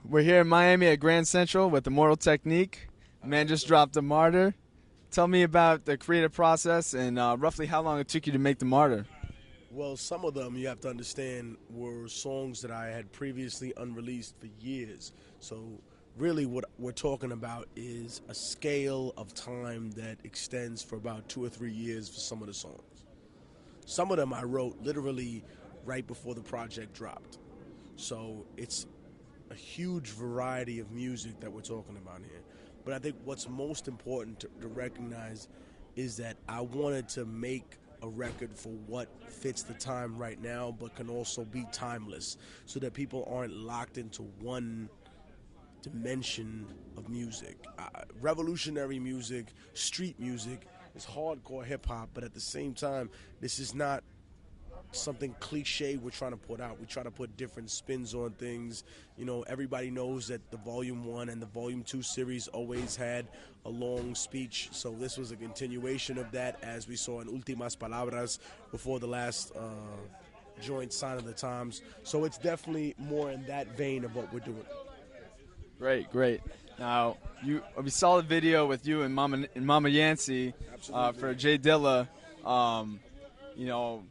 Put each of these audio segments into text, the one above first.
We're here in Miami at Grand Central with Immortal Technique. Man just dropped a Martyr. Tell me about the creative process and roughly how long it took you to make the Martyr. Well, some of them, you have to understand, were songs that I had previously unreleased for years. So really what we're talking about is a scale of time that extends for about 2 or 3 years for some of the songs. Some of them I wrote literally right before the project dropped. So it's a huge variety of music that we're talking about here. But I think what's most important to recognize is that I wanted to make a record for what fits the time right now, but can also be timeless, so that people aren't locked into one dimension of music. Revolutionary music, street music is hardcore hip-hop, but at the same time, this is not something cliche we're trying to put out. We try to put different spins on things. You know, everybody knows that the Volume 1 and the Volume 2 series always had a long speech, so this was a continuation of that, as we saw in Últimas Palabras before the last joint Sign of the Times. So it's definitely more in that vein of what we're doing. Great, great. Now, we saw the video with you and Mama Yancey for J Dilla. You know,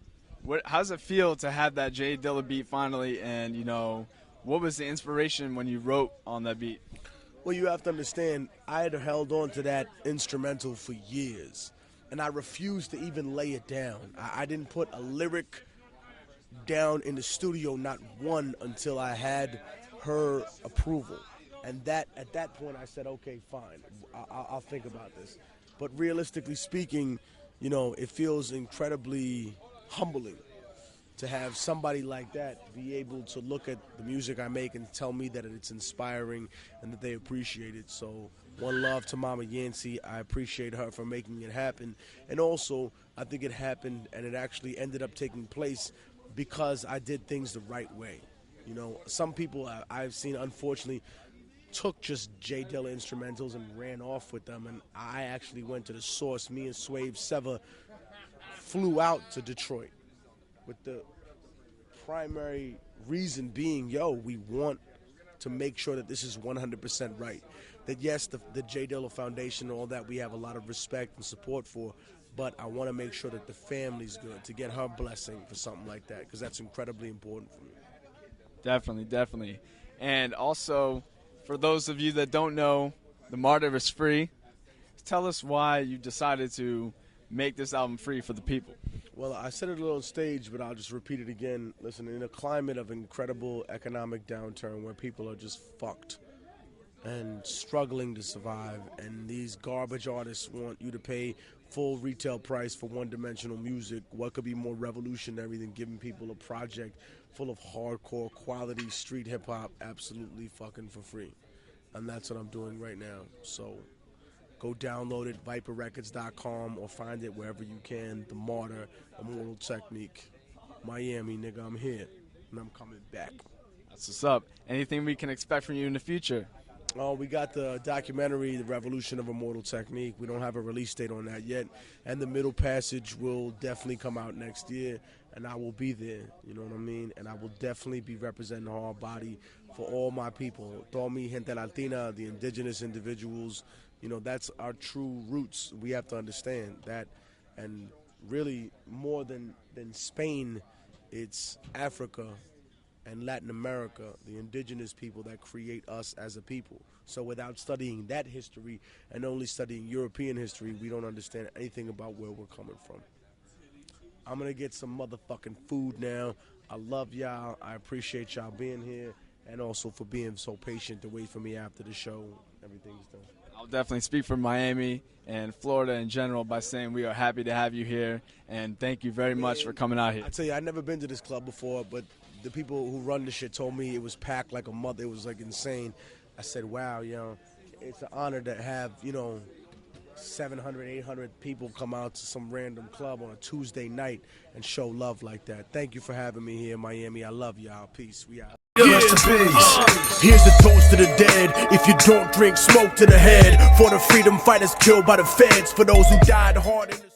how does it feel to have that J Dilla beat finally? And you know, what was the inspiration when you wrote on that beat? Well, you have to understand, I had held on to that instrumental for years, and I refused to even lay it down. I didn't put a lyric down in the studio, not one, until I had her approval. And at that point, I said, okay, fine, I'll think about this. But realistically speaking, you know, it feels incredibly humbling to have somebody like that be able to look at the music I make and tell me that it's inspiring and that they appreciate it. So one love to Mama Yancey. I appreciate her for making it happen. And also, I think it happened and it actually ended up taking place because I did things the right way. You know, some people I've seen, unfortunately, took just J Dilla instrumentals and ran off with them, and I actually went to the source. Me and Swave Seva flew out to Detroit with the primary reason being, yo, we want to make sure that this is 100% right. That yes, the J Dilla Foundation and all that, we have a lot of respect and support for, but I want to make sure that the family's good, to get her blessing for something like that, because that's incredibly important for me. Definitely, definitely. And also, for those of you that don't know, the Martyr is free. Tell us why you decided to make this album free for the people. Well, I said it a little on stage, but I'll just repeat it again. Listen, in a climate of incredible economic downturn where people are just fucked and struggling to survive, and these garbage artists want you to pay full retail price for one-dimensional music, what could be more revolutionary than giving people a project full of hardcore quality street hip-hop absolutely fucking for free? And that's what I'm doing right now. So go download it, viperrecords.com, or find it wherever you can. The Martyr, Immortal Technique. Miami, nigga, I'm here, and I'm coming back. That's what's up. Anything we can expect from you in the future? Oh, we got the documentary, The Revolution of Immortal Technique. We don't have a release date on that yet. And The Middle Passage will definitely come out next year, and I will be there, you know what I mean? And I will definitely be representing the hard body for all my people. Toda mi gente latina, the indigenous individuals, you know, that's our true roots. We have to understand that. And really, more than Spain, it's Africa and Latin America, the indigenous people that create us as a people. So without studying that history and only studying European history, we don't understand anything about where we're coming from. I'm gonna get some motherfucking food now. I love y'all. I appreciate y'all being here, and also for being so patient to wait for me after the show. Everything's done. I'll definitely speak for Miami and Florida in general by saying we are happy to have you here, and thank you very much for coming out here. I tell you, I've never been to this club before, but the people who run the shit told me it was packed like a mother. It was like insane. I said, wow, you know, it's an honor to have, you know, 700, 800 people come out to some random club on a Tuesday night and show love like that. Thank you for having me here in Miami. I love y'all. Peace. We out. Rest in peace. Here's a toast to the dead. If you don't drink, smoke to the head. For the freedom fighters killed by the feds. For those who died hard in the